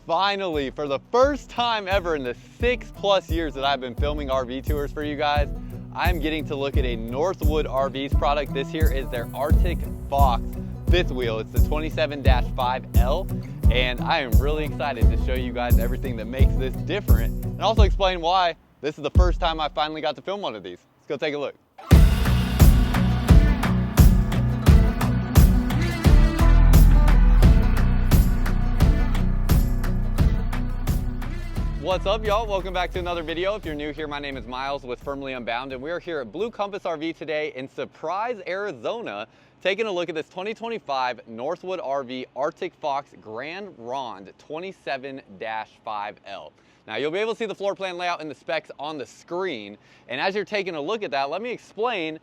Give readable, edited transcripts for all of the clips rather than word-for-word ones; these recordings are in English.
Finally, for the first time ever in the 6+ years that I've been filming RV tours for you guys, I'm getting to look at a Northwood RV's product. This here is their Arctic Fox fifth wheel. It's the 27-5L, and I am really excited to show you guys everything that makes this different and also explain why this is the first time I finally got to film one of these. Let's go take a look. What's up, y'all? Welcome back to another video. If you're new here, my name is Miles with Firmly Unbound, and we are here at Blue Compass RV today in Surprise, Arizona, taking a look at this 2025 Northwood RV Arctic Fox Grand Ronde 27-5L. Now, you'll be able to see the floor plan layout and the specs on the screen, and as you're taking a look at that, let me explain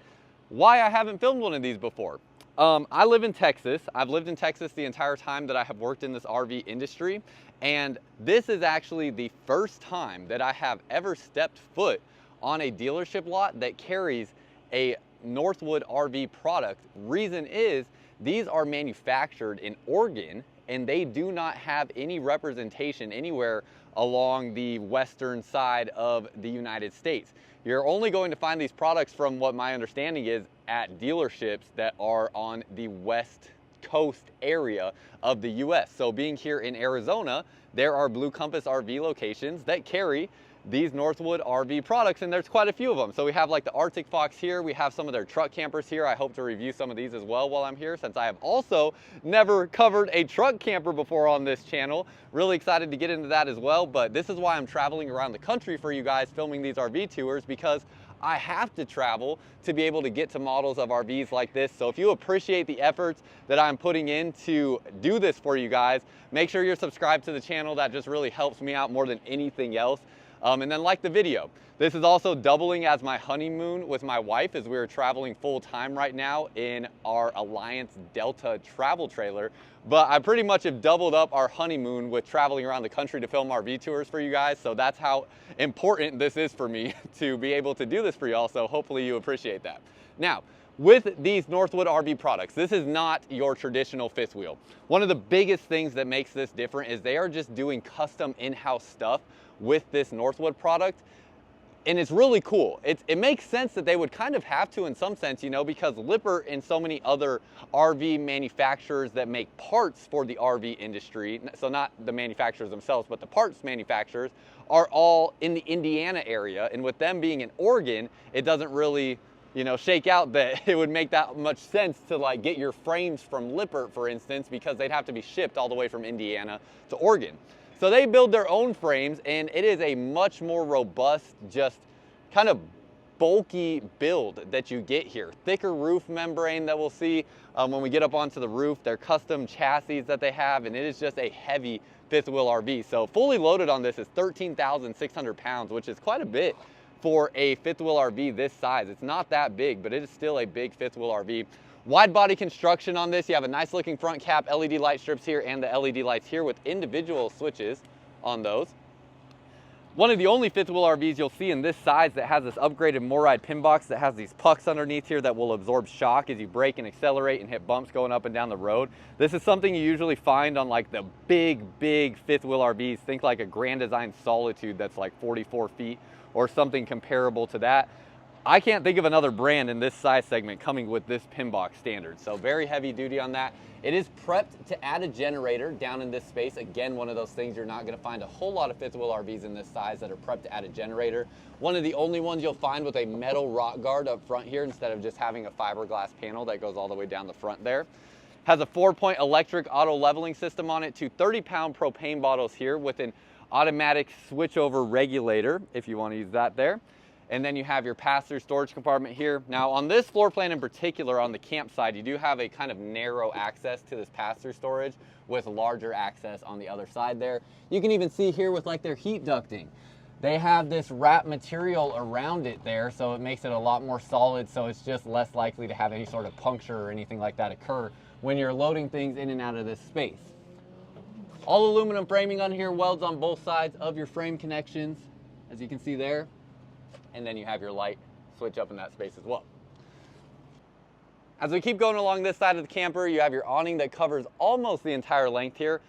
why I haven't filmed one of these before. I live in Texas. I've lived in Texas the entire time that I have worked in this RV industry, and this is actually the first time that I have ever stepped foot on a dealership lot that carries a Northwood RV product. Reason is, these are manufactured in Oregon, and they do not have any representation anywhere along the western side of the United States. You're only going to find these products, from what my understanding is, at dealerships that are on the west coast area of the US. So being here in Arizona, there are Blue Compass RV locations that carry these Northwood RV products, and there's quite a few of them. So we have like the Arctic Fox here, we have some of their truck campers here. I hope to review some of these as well while I'm here, since I have also never covered a truck camper before on this channel. Really excited to get into that as well, but this is why I'm traveling around the country for you guys filming these RV tours, because I have to travel to be able to get to models of RVs like this. So if you appreciate the efforts that I'm putting in to do this for you guys, make sure you're subscribed to the channel. That just really helps me out more than anything else. And then like the video. This is also doubling as my honeymoon with my wife, as we are traveling full time right now in our Alliance Delta travel trailer. But I pretty much have doubled up our honeymoon with traveling around the country to film RV tours for you guys. So that's how important this is for me to be able to do this for y'all. So hopefully you appreciate that. Now, with these Northwood RV products, this is not your traditional fifth wheel. One of the biggest things that makes this different is they are just doing custom in-house stuff with this Northwood product. And it's really cool. It makes sense that they would kind of have to in some sense, you know, because Lippert and so many other RV manufacturers that make parts for the RV industry, so not the manufacturers themselves, but the parts manufacturers, are all in the Indiana area. And with them being in Oregon, it doesn't really, you know, shake out that it would make that much sense to like get your frames from Lippert, for instance, because they'd have to be shipped all the way from Indiana to Oregon. So they build their own frames, and it is a much more robust, just kind of bulky build that you get here. Thicker roof membrane that we'll see when we get up onto the roof. Their custom chassis that they have, and it is just a heavy fifth wheel RV. So fully loaded on this is 13,600 pounds, which is quite a bit for a fifth wheel RV this size. It's not that big, but it is still a big fifth wheel RV. Wide body construction on this. You have a nice looking front cap, LED light strips here, and the LED lights here with individual switches on those. One of the only fifth wheel RVs you'll see in this size that has this upgraded MORryde pin box that has these pucks underneath here that will absorb shock as you brake and accelerate and hit bumps going up and down the road. This is something you usually find on like the big fifth wheel RVs. Think like a Grand Design Solitude that's like 44 feet or something comparable to that. I can't think of another brand in this size segment coming with this pin box standard. So very heavy duty on that. It is prepped to add a generator down in this space. Again, one of those things you're not gonna find a whole lot of fifth wheel RVs in this size that are prepped to add a generator. One of the only ones you'll find with a metal rock guard up front here instead of just having a fiberglass panel that goes all the way down the front there. Has a 4-point electric auto leveling system on it, 2 30-pound propane bottles here with an automatic switchover regulator if you wanna use that there. And then you have your pass-through storage compartment here. Now on this floor plan in particular, on the camp side, you do have a kind of narrow access to this pass-through storage with larger access on the other side there. You can even see here with like their heat ducting. They have this wrap material around it there, so it makes it a lot more solid, so it's just less likely to have any sort of puncture or anything like that occur when you're loading things in and out of this space. All aluminum framing on here, welds on both sides of your frame connections, as you can see there. And then you have your light switch up in that space as well. As we keep going along this side of the camper, you have your awning that covers almost the entire length here.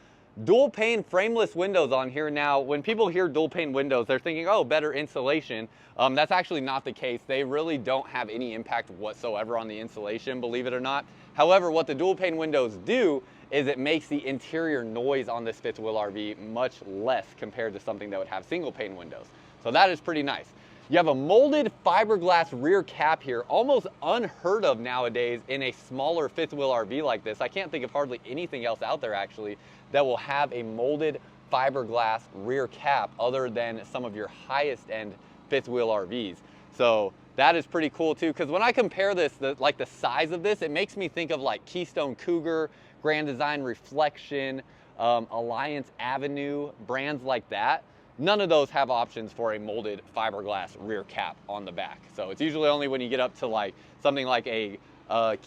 Dual pane frameless windows on here. Now, when people hear dual pane windows, they're thinking, oh, better insulation. That's actually not the case. They really don't have any impact whatsoever on the insulation, believe it or not. However, what the dual pane windows do is it makes the interior noise on this fifth wheel RV much less compared to something that would have single pane windows. So that is pretty nice. You have a molded fiberglass rear cap here, almost unheard of nowadays in a smaller fifth wheel RV like this. I can't think of hardly anything else out there actually that will have a molded fiberglass rear cap other than some of your highest end fifth wheel RVs. So that is pretty cool too, because when I compare this, like the size of this, it makes me think of like Keystone Cougar, Grand Design Reflection, Alliance Avenue, brands like that. None of those have options for a molded fiberglass rear cap on the back. So it's usually only when you get up to like something like a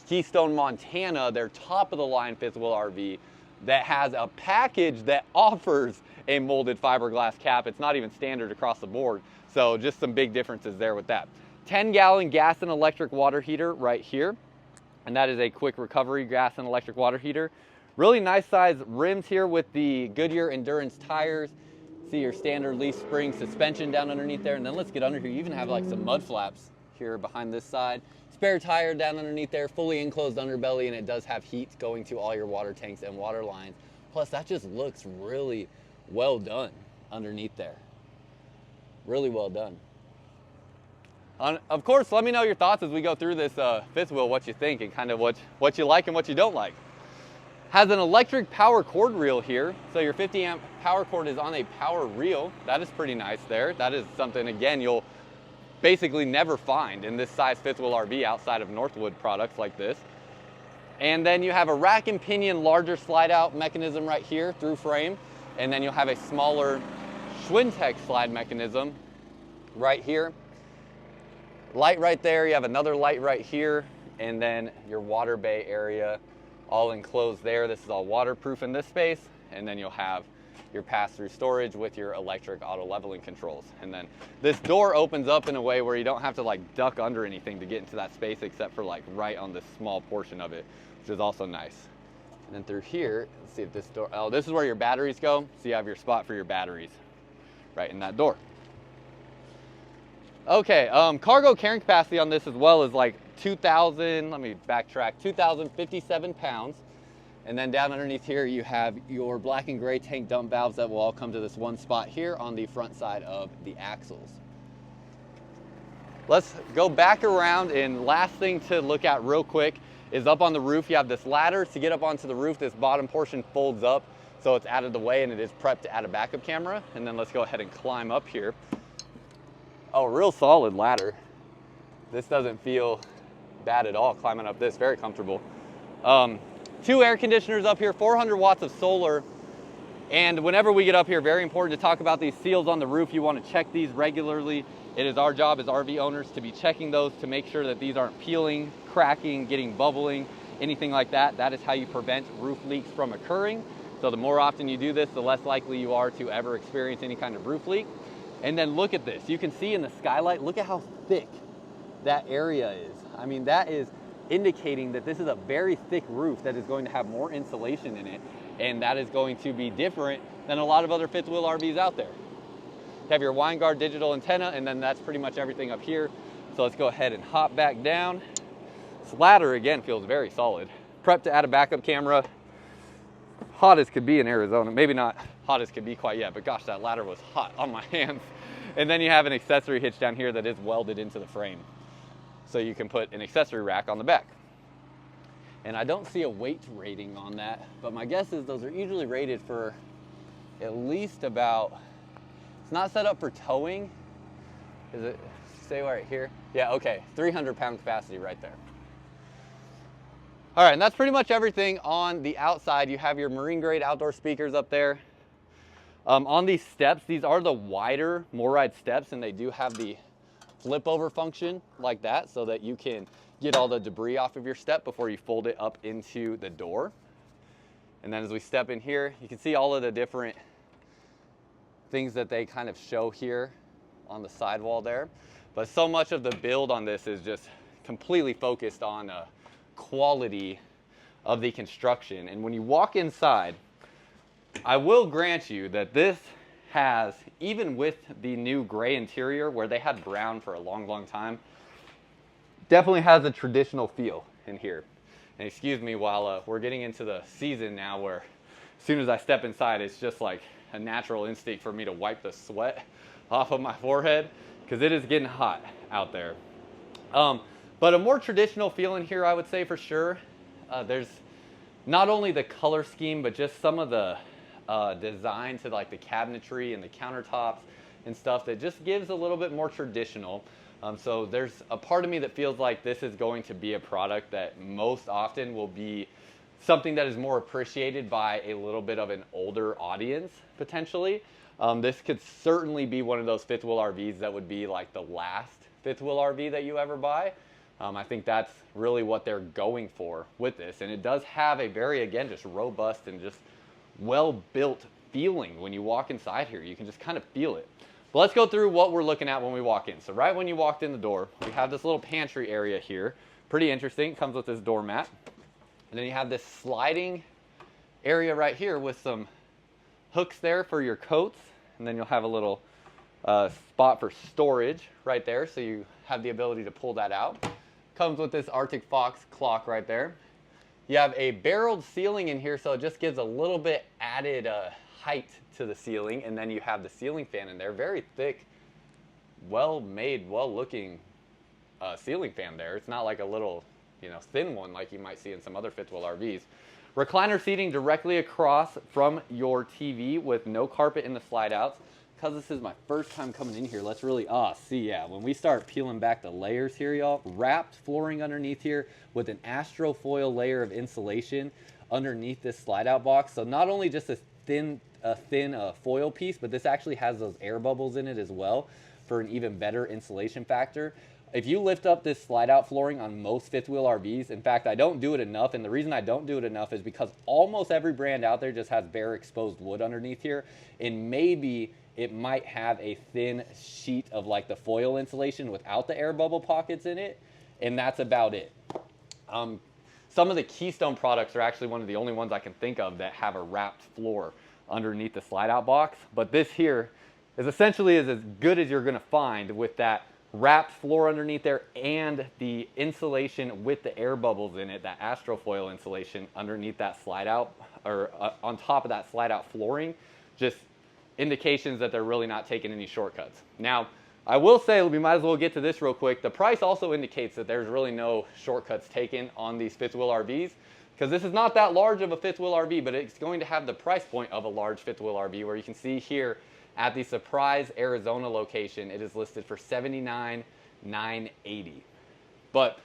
Keystone Montana, their top of the line fifth wheel RV, that has a package that offers a molded fiberglass cap. It's not even standard across the board. So just some big differences there with that. 10-gallon gas and electric water heater right here. And that is a quick recovery gas and electric water heater. Really nice size rims here with the Goodyear Endurance tires. See your standard leaf spring suspension down underneath there. And then let's get under here. You even have like some mud flaps here behind this side. Spare tire down underneath there, fully enclosed underbelly, and it does have heat going to all your water tanks and water lines. Plus that just looks really well done underneath there. Really well done. Of course, let me know your thoughts as we go through this fifth wheel, what you think and kind of what you like and what you don't like. Has an electric power cord reel here. So your 50 amp power cord is on a power reel. That is pretty nice there. That is something, again, you'll basically never find in this size fifth wheel RV outside of Northwood products like this. And then you have a rack and pinion larger slide out mechanism right here through frame. And then you'll have a smaller Schwintek slide mechanism right here. Light right there, you have another light right here, and then your water bay area all enclosed there. This is all waterproof in this space, and then you'll have your pass-through storage with your electric auto leveling controls. And then this door opens up in a way where you don't have to like duck under anything to get into that space except for like right on this small portion of it, which is also nice. And then through here, let's see if this door, oh, this is where your batteries go. So you have your spot for your batteries right in that door. Okay, cargo carrying capacity on this as well is like 2,000, let me backtrack, 2,057 pounds. And then down underneath here, you have your black and gray tank dump valves that will all come to this one spot here on the front side of the axles. Let's go back around, and last thing to look at real quick is up on the roof. You have this ladder to get up onto the roof. This bottom portion folds up, so it's out of the way and it is prepped to add a backup camera. And then let's go ahead and climb up here. Oh, real solid ladder. This doesn't feel bad at all climbing up this, very comfortable. 2 air conditioners up here, 400 watts of solar. And whenever we get up here, very important to talk about these seals on the roof. You want to check these regularly. It is our job as RV owners to be checking those to make sure that these aren't peeling, cracking, getting bubbling, anything like that. That is how you prevent roof leaks from occurring. So the more often you do this, the less likely you are to ever experience any kind of roof leak. And then look at this. You can see in the skylight, look at how thick that area is. I mean, that is indicating that this is a very thick roof that is going to have more insulation in it, and that is going to be different than a lot of other fifth wheel RVs out there. You have your Winegard digital antenna, and then that's pretty much everything up here. So let's go ahead and hop back down. This ladder, again, feels very solid. Prepped to add a backup camera. Hot as could be in Arizona. Maybe not hot as could be quite yet, but gosh, that ladder was hot on my hands. And then you have an accessory hitch down here that is welded into the frame. So you can put an accessory rack on the back. And I don't see a weight rating on that, but my guess is those are usually rated for at least about, it's not set up for towing. Is it, say right here? Yeah, okay, 300 pound capacity right there. All right, and that's pretty much everything on the outside. You have your marine grade outdoor speakers up there. On these steps, these are the wider MORryde steps, and they do have the flip over function like that so that you can get all the debris off of your step before you fold it up into the door. And then as we step in here, you can see all of the different things that they kind of show here on the sidewall there. But so much of the build on this is just completely focused on quality of the construction. And when you walk inside, I will grant you that this has, even with the new gray interior where they had brown for a long, long time, definitely has a traditional feel in here. And excuse me while we're getting into the season now where as soon as I step inside, it's just like a natural instinct for me to wipe the sweat off of my forehead because it is getting hot out there. But a more traditional feel in here, I would say for sure. There's not only the color scheme, but just some of the design to like the cabinetry and the countertops and stuff that just gives a little bit more traditional. So there's a part of me that feels like this is going to be a product that most often will be something that is more appreciated by a little bit of an older audience, potentially. This could certainly be one of those fifth wheel RVs that would be like the last fifth wheel RV that you ever buy. I think that's really what they're going for with this. And it does have a very, again, just robust and just well-built feeling when you walk inside here. You can just kind of feel it. But let's go through what we're looking at when we walk in. So right when you walked in the door, we have this little pantry area here. Pretty interesting. It comes with this doormat. And then you have this sliding area right here with some hooks there for your coats. And then you'll have a little spot for storage right there. So you have the ability to pull that out. Comes with this Arctic Fox clock right there. You have a barreled ceiling in here, so it just gives a little bit added height to the ceiling. And then you have the ceiling fan in there. Very thick, well-made, well-looking ceiling fan there. It's not like a little, thin one like you might see in some other fifth wheel RVs. Recliner seating directly across from your TV with no carpet in the slide outs. Because this is my first time coming in here, let's really, when we start peeling back the layers here, y'all, wrapped flooring underneath here with an astrofoil layer of insulation underneath this slide out box. So not only just a thin foil piece, but this actually has those air bubbles in it as well for an even better insulation factor. If you lift up this slide out flooring on most fifth wheel RVs, in fact, I don't do it enough, and the reason I don't do it enough is because almost every brand out there just has bare exposed wood underneath here, and maybe it might have a thin sheet of like the foil insulation without the air bubble pockets in it, and that's about it. Some of the Keystone products are actually one of the only ones I can think of that have a wrapped floor underneath the slide out box, but this here is essentially as good as you're gonna find with that wrapped floor underneath there and the insulation with the air bubbles in it, that astrofoil insulation underneath that slide out, or on top of that slide out flooring, just indications that they're really not taking any shortcuts. Now, I will say, we might as well get to this real quick. The price also indicates that there's really no shortcuts taken on these fifth wheel RVs, because this is not that large of a fifth wheel RV, but it's going to have the price point of a large fifth wheel RV, where you can see here at the Surprise, Arizona location, it is listed for $79,980. But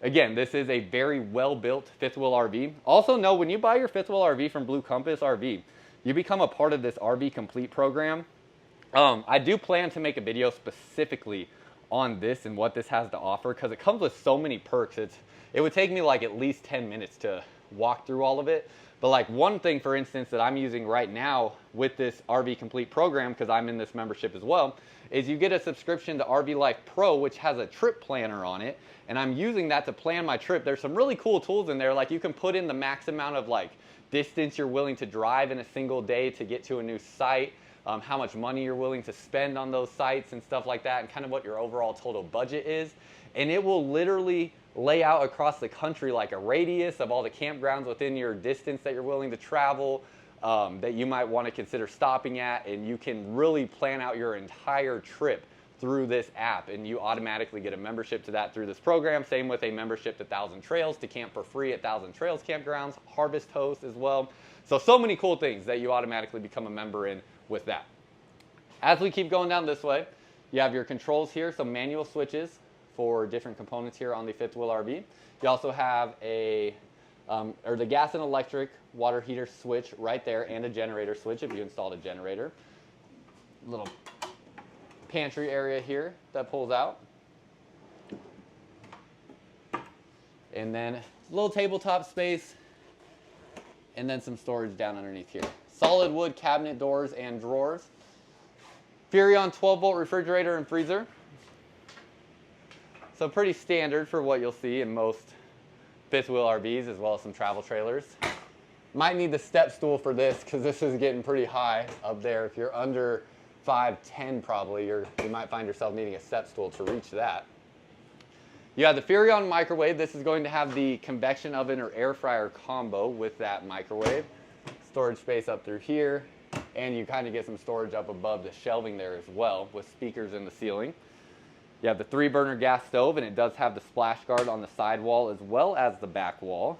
again, this is a very well-built fifth wheel RV. Also know, when you buy your fifth wheel RV from Blue Compass RV, you become a part of this RV Complete program. I do plan to make a video specifically on this and what this has to offer, because it comes with so many perks. It would take me like at least 10 minutes to walk through all of it. But like one thing, for instance, that I'm using right now with this RV Complete program, because I'm in this membership as well, is you get a subscription to RV Life Pro, which has a trip planner on it. And I'm using that to plan my trip. There's some really cool tools in there. Like you can put in the max amount of like distance you're willing to drive in a single day to get to a new site, how much money you're willing to spend on those sites and stuff like that, and kind of what your overall total budget is. And it will literally lay out across the country like a radius of all the campgrounds within your distance that you're willing to travel, that you might want to consider stopping at, and you can really plan out your entire trip through this app, and you automatically get a membership to that through this program. Same with a membership to 1,000 Trails to camp for free at 1,000 Trails campgrounds, Harvest Host as well. So many cool things that you automatically become a member in with that. As we keep going down this way, you have your controls here, some manual switches for different components here on the fifth wheel RV. You also have the gas and electric water heater switch right there, and a generator switch if you installed a generator. Little pantry area here that pulls out. And then a little tabletop space, and then some storage down underneath here. Solid wood cabinet doors and drawers. Furrion 12-volt refrigerator and freezer. So pretty standard for what you'll see in most fifth wheel RVs, as well as some travel trailers. Might need the step stool for this because this is getting pretty high up there. If you're under 5'10", probably, you might find yourself needing a step stool to reach that. You have the Furrion microwave. This is going to have the convection oven or air fryer combo with that microwave. Storage space up through here, and you kind of get some storage up above the shelving there as well with speakers in the ceiling. You have the 3-burner gas stove, and it does have the splash guard on the side wall as well as the back wall.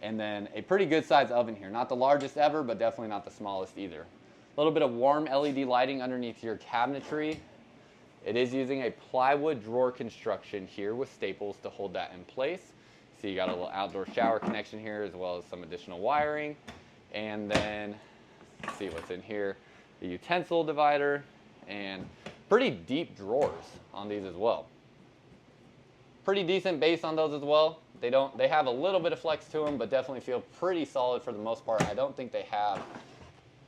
And then a pretty good size oven here. Not the largest ever, but definitely not the smallest either. A little bit of warm LED lighting underneath your cabinetry. It is using a plywood drawer construction here with staples to hold that in place. So you got a little outdoor shower connection here as well as some additional wiring. And then, let's see what's in here. The utensil divider and pretty deep drawers on these as well. Pretty decent base on those as well. They have a little bit of flex to them, but definitely feel pretty solid for the most part. I don't think they have,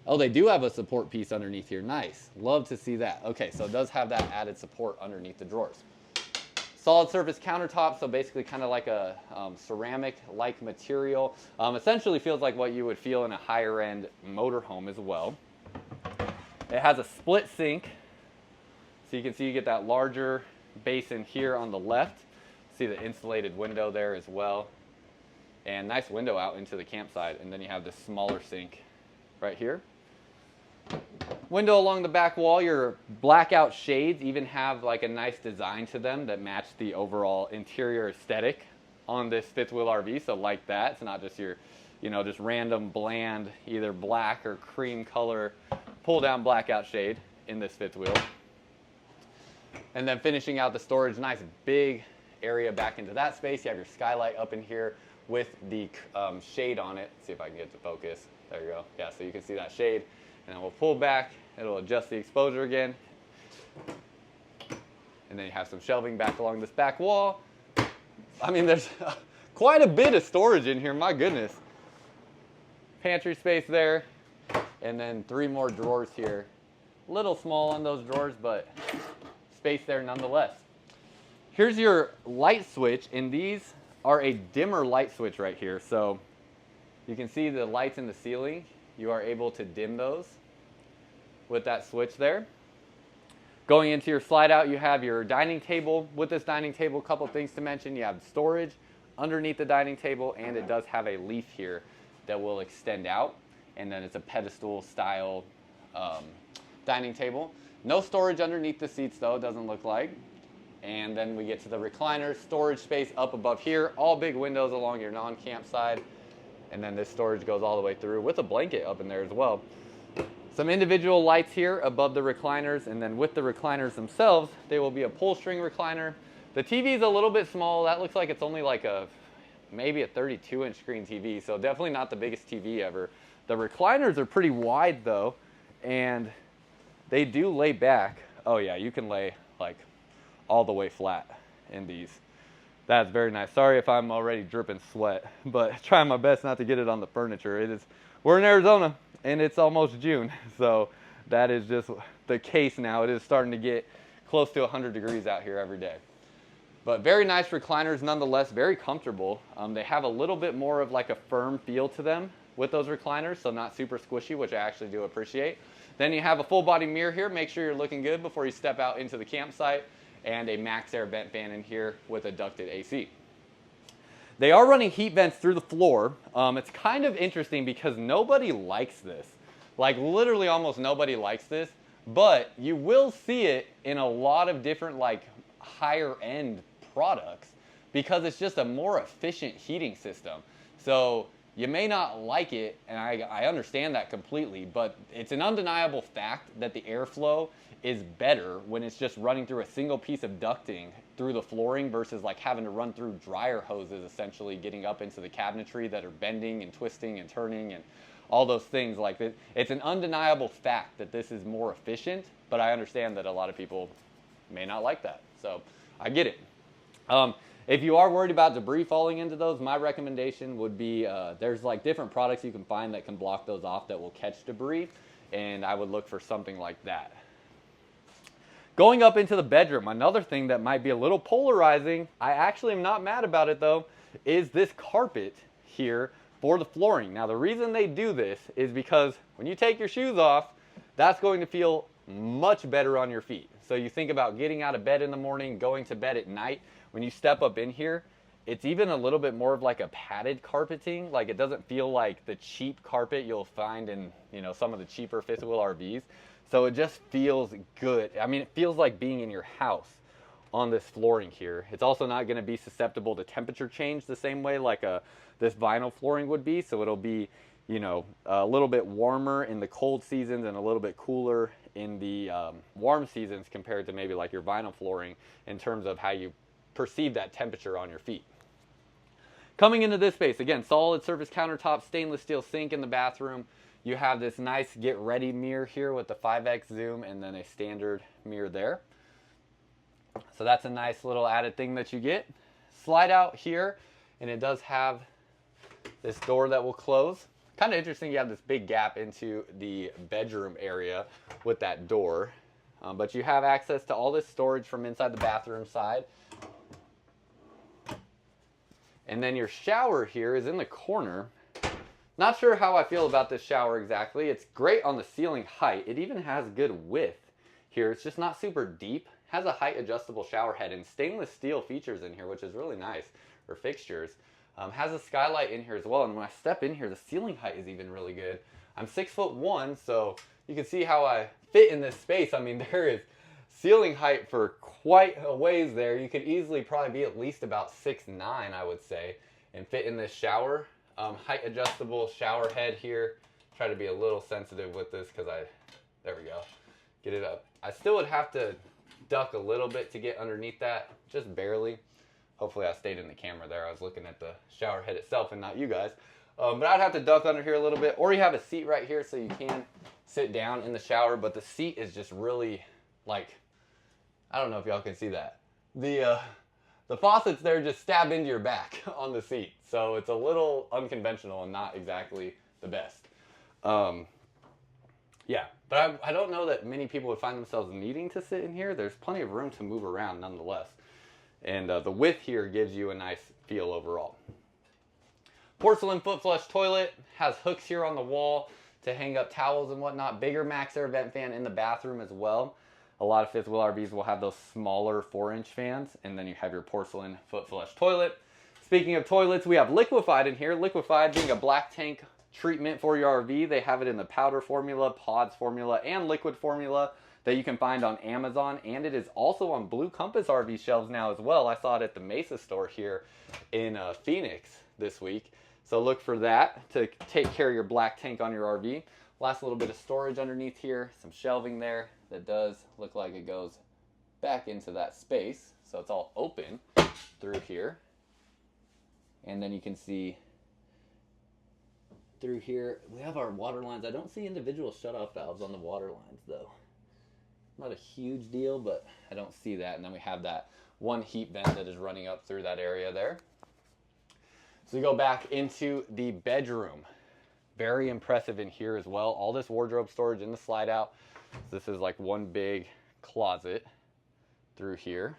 oh, they do have a support piece underneath here. Nice, love to see that. Okay, so it does have that added support underneath the drawers. Solid surface countertop, so basically kind of like a ceramic-like material. Essentially feels like what you would feel in a higher end motorhome as well. It has a split sink, so you can see you get that larger basin here on the left. See the insulated window there as well, and nice window out into the campsite. And then you have this smaller sink right here. Window along the back wall. Your blackout shades even have like a nice design to them that match the overall interior aesthetic on this fifth wheel RV. So like that, it's not just your, just random bland either black or cream color pull down blackout shade in this fifth wheel. And then finishing out the storage, nice big area back into that space. You have your skylight up in here with the shade on it. Let's see if I can get it to focus. There you go. Yeah, so you can see that shade. And then we'll pull back. It'll adjust the exposure again. And then you have some shelving back along this back wall. I mean, there's quite a bit of storage in here. My goodness. Pantry space there. And then 3 more drawers here. A little small on those drawers, but space there nonetheless. Here's your light switch, and these are a dimmer light switch right here. So you can see the lights in the ceiling. You are able to dim those with that switch there. Going into your slide out, you have your dining table. With this dining table, a couple things to mention. You have storage underneath the dining table, and it does have a leaf here that will extend out. And then it's a pedestal style dining table. No storage underneath the seats though, it doesn't look like. And then we get to the recliners, storage space up above here, all big windows along your non-camp side. And then this storage goes all the way through with a blanket up in there as well. Some individual lights here above the recliners, and then with the recliners themselves, they will be a pull string recliner. The TV is a little bit small. That looks like it's only like maybe a 32-inch screen TV, so definitely not the biggest TV ever. The recliners are pretty wide though, and they do lay back. Oh yeah, you can lay like all the way flat in these. That's very nice. Sorry if I'm already dripping sweat, but trying my best not to get it on the furniture. We're in Arizona and it's almost June, so that is just the case now. It is starting to get close to 100 degrees out here every day. But very nice recliners nonetheless, very comfortable. They have a little bit more of like a firm feel to them with those recliners, so not super squishy, which I actually do appreciate. Then you have a full body mirror here. Make sure you're looking good before you step out into the campsite, and a max air vent fan in here with a ducted AC. They are running heat vents through the floor. It's kind of interesting because nobody likes this. Like literally almost nobody likes this, but you will see it in a lot of different like higher end products because it's just a more efficient heating system. So you may not like it, and I understand that completely, but it's an undeniable fact that the airflow is better when it's just running through a single piece of ducting through the flooring versus like having to run through dryer hoses, essentially getting up into the cabinetry that are bending and twisting and turning and all those things like that. It's an undeniable fact that this is more efficient, but I understand that a lot of people may not like that. So I get it. If you are worried about debris falling into those, my recommendation would be there's like different products you can find that can block those off that will catch debris, and I would look for something like that. Going up into the bedroom, another thing that might be a little polarizing, I actually am not mad about it though, is this carpet here for the flooring. Now the reason they do this is because when you take your shoes off, that's going to feel much better on your feet. So you think about getting out of bed in the morning, going to bed at night, when you step up in here, it's even a little bit more of like a padded carpeting. Like it doesn't feel like the cheap carpet you'll find in, you know, some of the cheaper fifth wheel RVs. So it just feels good. I mean, it feels like being in your house on this flooring here. It's also not going to be susceptible to temperature change the same way like this vinyl flooring would be. So it'll be, you know, a little bit warmer in the cold seasons and a little bit cooler in the warm seasons compared to maybe like your vinyl flooring in terms of how you perceive that temperature on your feet. Coming into this space, again, solid surface countertop, stainless steel sink in the bathroom. You have this nice get ready mirror here with the 5x zoom and then a standard mirror there. So that's a nice little added thing that you get. Slide out here, and it does have this door that will close. Kind of interesting, you have this big gap into the bedroom area with that door. But you have access to all this storage from inside the bathroom side. And then your shower here is in the corner. Not sure how I feel about this shower exactly. It's great on the ceiling height. It even has good width here. It's just not super deep. Has a height adjustable shower head and stainless steel features in here, which is really nice, or fixtures. Has a skylight in here as well. And when I step in here, the ceiling height is even really good. I'm 6'1", so you can see how I fit in this space. I mean, there is ceiling height for quite a ways there. You could easily probably be at least about 6'9", I would say, and fit in this shower. Height adjustable shower head here. Try to be a little sensitive with this because there we go, get it up. I still would have to duck a little bit to get underneath that, just barely. Hopefully I stayed in the camera there. I was looking at the shower head itself and not you guys. But I'd have to duck under here a little bit, or you have a seat right here so you can sit down in the shower, but the seat is just really like, I don't know if y'all can see that. The faucets there just stab into your back on the seat. So it's a little unconventional and not exactly the best. Yeah, but I don't know that many people would find themselves needing to sit in here. There's plenty of room to move around nonetheless. And the width here gives you a nice feel overall. Porcelain foot flush toilet, has hooks here on the wall to hang up towels and whatnot. Bigger max air vent fan in the bathroom as well. A lot of fifth wheel RVs will have those smaller 4-inch fans, and then you have your porcelain foot flush toilet. Speaking of toilets, we have Liquefied in here. Liquefied being a black tank treatment for your RV. They have it in the powder formula, pods formula, and liquid formula that you can find on Amazon, and it is also on Blue Compass RV shelves now as well. I saw it at the Mesa store here in Phoenix this week. So look for that to take care of your black tank on your RV. Last little bit of storage underneath here, some shelving there that does look like it goes back into that space. So it's all open through here. And then you can see through here, we have our water lines. I don't see individual shutoff valves on the water lines though. Not a huge deal, but I don't see that. And then we have that one heat vent that is running up through that area there. So we go back into the bedroom. Very impressive in here as well. All this wardrobe storage in the slide out. This is like one big closet through here.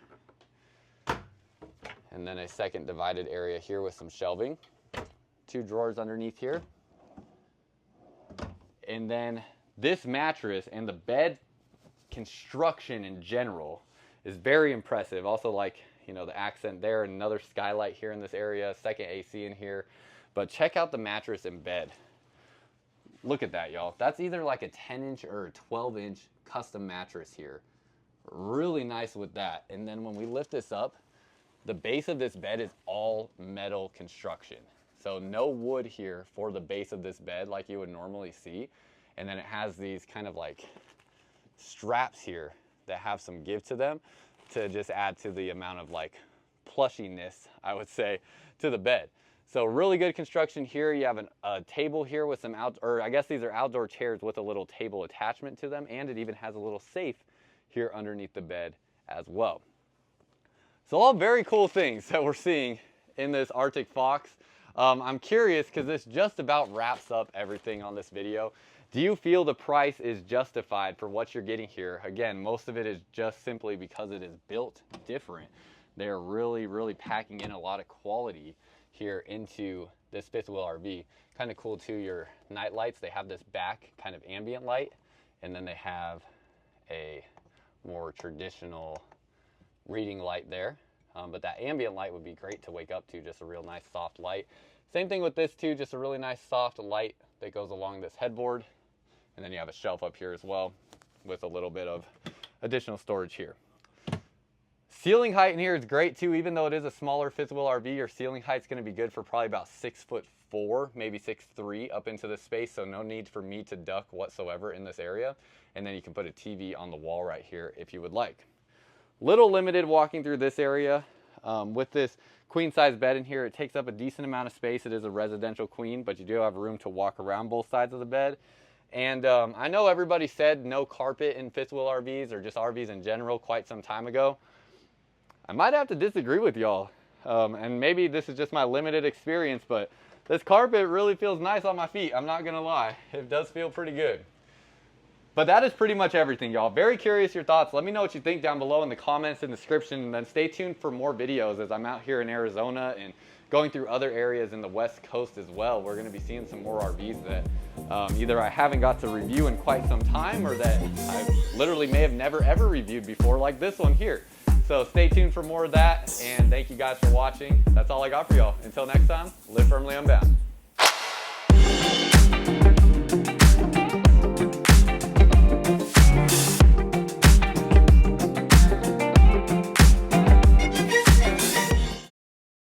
And then a second divided area here with some shelving. 2 drawers underneath here. And then this mattress and the bed construction in general is very impressive. Also, like, you know, the accent there, and another skylight here in this area, second AC in here. But check out the mattress and bed. Look at that, y'all. That's either like a 10-inch or a 12-inch custom mattress here. Really nice with that. And then when we lift this up, the base of this bed is all metal construction. So no wood here for the base of this bed like you would normally see. And then it has these kind of like straps here that have some give to them to just add to the amount of like plushiness, I would say, to the bed. So really good construction here. You have a table here with some I guess these are outdoor chairs with a little table attachment to them, and it even has a little safe here underneath the bed as well. So all very cool things that we're seeing in this Arctic Fox. I'm curious because this just about wraps up everything on this video. Do you feel the price is justified for what you're getting here? Again, most of it is just simply because it is built different. They're really, really packing in a lot of quality here into this fifth wheel RV. Kind of cool too, your night lights, they have this back kind of ambient light, and then they have a more traditional reading light there. But that ambient light would be great to wake up to, just a real nice soft light. Same thing with this too, just a really nice soft light that goes along this headboard. And then you have a shelf up here as well with a little bit of additional storage here. Ceiling height in here is great too. Even though it is a smaller fifth wheel RV, your ceiling height is going to be good for probably about 6'4", maybe 6'3" up into this space. So no need for me to duck whatsoever in this area. And then you can put a TV on the wall right here if you would like. Little limited walking through this area. With this queen size bed in here, it takes up a decent amount of space. It is a residential queen, but you do have room to walk around both sides of the bed. And I know everybody said no carpet in fifth wheel RVs or just RVs in general quite some time ago. I might have to disagree with y'all. And maybe this is just my limited experience, but this carpet really feels nice on my feet. I'm not gonna lie, it does feel pretty good. But that is pretty much everything, y'all. Very curious your thoughts. Let me know what you think down below in the comments and description, and then stay tuned for more videos as I'm out here in Arizona and going through other areas in the West Coast as well. We're gonna be seeing some more RVs that either I haven't got to review in quite some time, or that I literally may have never ever reviewed before, like this one here. So stay tuned for more of that, and thank you guys for watching. That's all I got for y'all. Until next time, live firmly unbound.